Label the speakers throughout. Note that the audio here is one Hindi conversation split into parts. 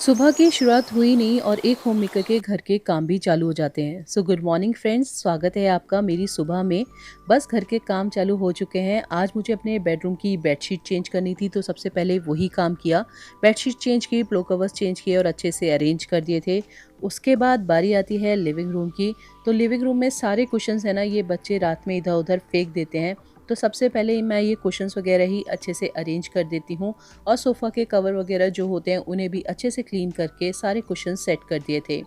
Speaker 1: सुबह की शुरुआत हुई नहीं और एक होममेकर के घर के काम भी चालू हो जाते हैं। सो गुड मॉर्निंग फ्रेंड्स, स्वागत है आपका मेरी सुबह में। बस घर के काम चालू हो चुके हैं। आज मुझे अपने बेडरूम की बेडशीट चेंज करनी थी, तो सबसे पहले वही काम किया। बेडशीट चेंज की, पिलो कवर्स चेंज किए और अच्छे से अरेंज कर दिए थे। उसके बाद बारी आती है लिविंग रूम की। तो लिविंग रूम में सारे कुशन्स है ना, ये बच्चे रात में इधर उधर फेंक देते हैं। तो सबसे पहले मैं ये कुशन्स वगैरह ही अच्छे से अरेंज कर देती हूँ और सोफ़ा के कवर वगैरह जो होते हैं उन्हें भी अच्छे से क्लीन करके सारे कुशन सेट कर दिए थे।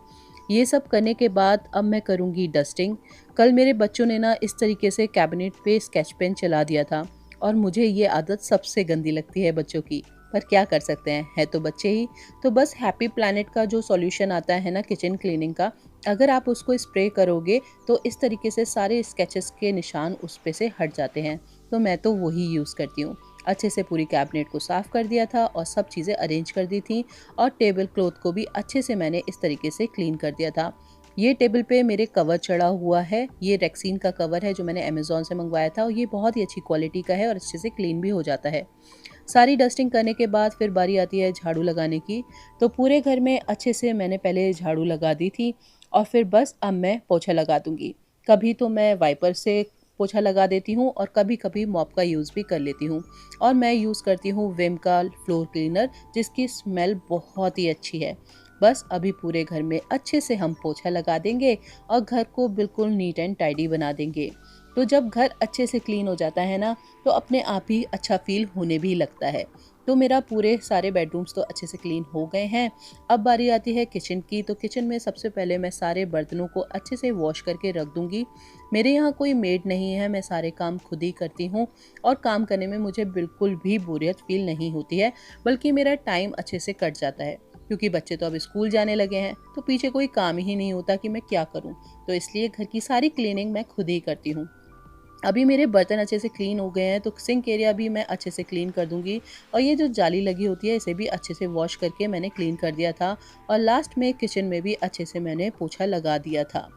Speaker 1: ये सब करने के बाद अब मैं करूँगी डस्टिंग। कल मेरे बच्चों ने ना इस तरीके से कैबिनेट पे स्केच पेन चला दिया था और मुझे ये आदत सबसे गंदी लगती है बच्चों की। पर क्या कर सकते हैं, है तो बच्चे ही। तो बस हैप्पी प्लैनेट का जो सॉल्यूशन आता है ना किचन क्लीनिंग का, अगर आप उसको स्प्रे करोगे तो इस तरीके से सारे स्केचेस के निशान उस पे से हट जाते हैं। तो मैं तो वही यूज़ करती हूँ। अच्छे से पूरी कैबिनेट को साफ़ कर दिया था और सब चीज़ें अरेंज कर दी थी और टेबल क्लॉथ को भी अच्छे से मैंने इस तरीके से क्लीन कर दिया था। ये टेबल पे मेरे कवर चढ़ा हुआ है। ये रेक्सीन का कवर है जो मैंने अमेज़न से मंगवाया था और ये बहुत ही अच्छी क्वालिटी का है और अच्छे से क्लीन भी हो जाता है। सारी डस्टिंग करने के बाद फिर बारी आती है झाड़ू लगाने की। तो पूरे घर में अच्छे से मैंने पहले झाड़ू लगा दी थी और फिर बस अब मैं पोछा लगा दूँगी। कभी तो मैं वाइपर से पोछा लगा देती हूँ और कभी-कभी मॉप का यूज़ भी कर लेती हूँ। और मैं यूज़ करती हूँ विम का फ्लोर क्लीनर, जिसकी स्मेल बहुत ही अच्छी है। बस अभी पूरे घर में अच्छे से हम पोछा लगा देंगे और घर को बिल्कुल नीट एंड टाइडी बना देंगे। तो जब घर अच्छे से क्लीन हो जाता है ना, तो अपने आप ही अच्छा फ़ील होने भी लगता है। तो मेरा पूरे सारे बेडरूम्स तो अच्छे से क्लीन हो गए हैं। अब बारी आती है किचन की। तो किचन में सबसे पहले मैं सारे बर्तनों को अच्छे से वॉश करके रख दूँगी। मेरे यहाँ कोई मेड नहीं है, मैं सारे काम खुद ही करती हूँ और काम करने में मुझे बिल्कुल भी बोरियत फ़ील नहीं होती है, बल्कि मेरा टाइम अच्छे से कट जाता है। क्योंकि बच्चे तो अब स्कूल जाने लगे हैं, तो पीछे कोई काम ही नहीं होता कि मैं क्या करूँ। तो इसलिए घर की सारी क्लीनिंग मैं खुद ही करती हूँ। अभी मेरे बर्तन अच्छे से क्लीन हो गए हैं, तो सिंक एरिया भी मैं अच्छे से क्लीन कर दूँगी और ये जो जाली लगी होती है इसे भी अच्छे से वॉश करके मैंने क्लीन कर दिया था और लास्ट में किचन में भी अच्छे से मैंने पोछा लगा दिया था।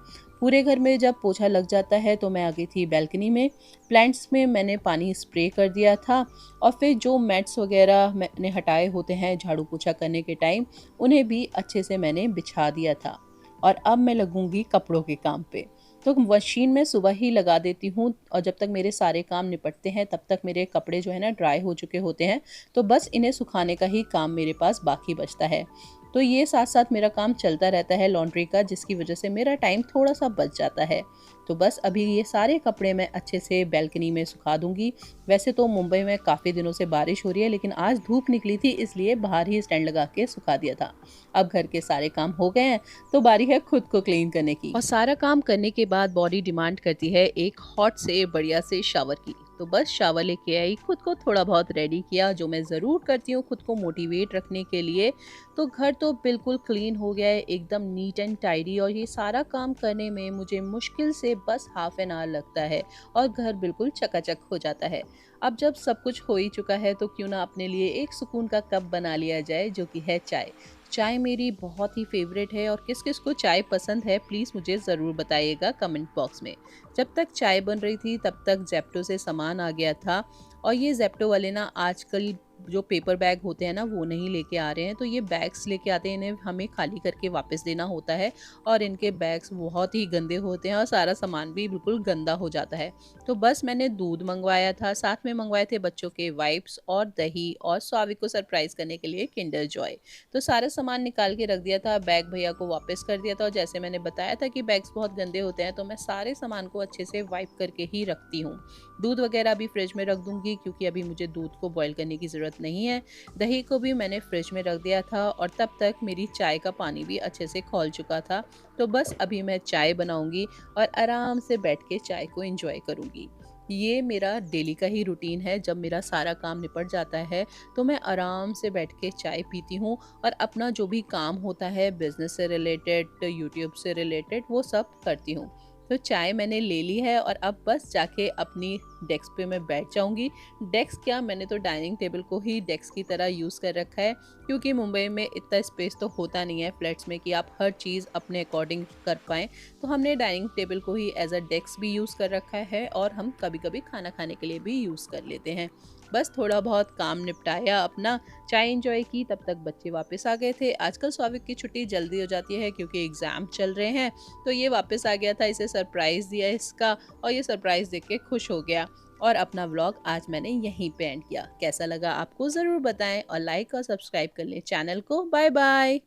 Speaker 1: पूरे घर में जब पोछा लग जाता है तो मैं आ गई थी बालकनी में। प्लांट्स में मैंने पानी स्प्रे कर दिया था और फिर जो मैट्स वगैरह मैंने हटाए होते हैं झाड़ू पोछा करने के टाइम, उन्हें भी अच्छे से मैंने बिछा दिया था। और अब मैं लगूँगी कपड़ों के काम पे। तो मशीन में सुबह ही लगा देती हूँ और जब तक मेरे सारे काम निपटते हैं तब तक मेरे कपड़े जो है ना ड्राई हो चुके होते हैं। तो बस इन्हें सुखाने का ही काम मेरे पास बाकी बचता है। तो ये साथ-साथ मेरा काम चलता रहता है लॉन्ड्री का, जिसकी वज़ह से मेरा टाइम थोड़ा-सा बच जाता है। तो बस अभी ये सारे कपड़े मैं अच्छे से बालकनी में सुखा दूँगी। वैसे तो मुंबई में काफ़ी दिनों से बारिश हो रही है, लेकिन आज धूप निकली थी इसलिए बाहर ही स्टैंड लगा के सुखा दिया था। अब घर के सारे काम हो गए हैं, तो बारी है खुद को क्लीन करने की। और सारा काम करने के बाद बॉडी डिमांड करती है एक हॉट से बढ़िया से शावर की। तो बस शावर लेके आई, खुद को थोड़ा बहुत रेडी किया, जो मैं ज़रूर करती हूँ खुद को मोटिवेट रखने के लिए। तो घर तो बिल्कुल क्लीन हो गया है, एकदम नीट एंड टाइडी, और ये सारा काम करने में मुझे मुश्किल से बस हाफ एन आवर लगता है और घर बिल्कुल चकाचक हो जाता है। अब जब सब कुछ हो ही चुका है तो क्यों ना अपने लिए एक सुकून का कप बना लिया जाए, जो कि है चाय। चाय मेरी बहुत ही फेवरेट है और किस किस को चाय पसंद है प्लीज़ मुझे ज़रूर बताइएगा कमेंट बॉक्स में। जब तक चाय बन रही थी तब तक ज़ेप्टो से सामान आ गया था और ये ज़ेप्टो वाले ना आजकल जो पेपर बैग होते हैं ना वो नहीं लेके आ रहे हैं, तो ये बैग्स लेके आते हैं, इन्हें हमें खाली करके वापस देना होता है और इनके बैग्स बहुत ही गंदे होते हैं और सारा सामान भी बिल्कुल गंदा हो जाता है। तो बस मैंने दूध मंगवाया था, साथ में मंगवाए थे बच्चों के वाइप्स और दही और स्वाविक को सरप्राइज़ करने के लिए किंडर जॉय। तो सारा सामान निकाल के रख दिया था, बैग भैया को वापस कर दिया था और जैसे मैंने बताया था कि बैग्स बहुत गंदे होते हैं, तो मैं सारे सामान को अच्छे से वाइप करके ही रखती हूँ। दूध वगैरह अभी फ्रिज में रख दूँगी क्योंकि अभी मुझे दूध को बॉयल करने की ज़रूरत नहीं है। दही को भी मैंने फ्रिज में रख दिया था और तब तक मेरी चाय का पानी भी अच्छे से खौल चुका था। तो बस अभी मैं चाय बनाऊँगी और आराम से बैठ के चाय को एन्जॉय करूँगी। ये मेरा डेली का ही रूटीन है, जब मेरा सारा काम निपट जाता है तो मैं आराम से बैठ के चाय पीती हूँ और अपना जो भी काम होता है बिज़नेस से रिलेटेड, यूट्यूब से रिलेटेड, वो सब करती हूँ। तो चाय मैंने ले ली है और अब बस जाके अपनी डेस्क पे मैं बैठ जाऊंगी। डेस्क क्या, मैंने तो डाइनिंग टेबल को ही डेस्क की तरह यूज़ कर रखा है, क्योंकि मुंबई में इतना स्पेस तो होता नहीं है फ्लैट्स में कि आप हर चीज़ अपने अकॉर्डिंग कर पाएँ। तो हमने डाइनिंग टेबल को ही एज अ डेस्क भी यूज़ कर रखा है और हम कभी कभी खाना खाने के लिए भी यूज़ कर लेते हैं। बस थोड़ा बहुत काम निपटाया अपना, चाय एंजॉय की, तब तक बच्चे वापस आ गए थे। आजकल स्वाविक की छुट्टी जल्दी हो जाती है क्योंकि एग्ज़ाम चल रहे हैं, तो ये वापस आ गया था, इसे सरप्राइज़ दिया इसका और ये सरप्राइज़ देख के खुश हो गया। और अपना व्लॉग आज मैंने यहीं पे एंड किया। कैसा लगा आपको ज़रूर बताएँ और लाइक और सब्सक्राइब कर लें चैनल को। Bye bye.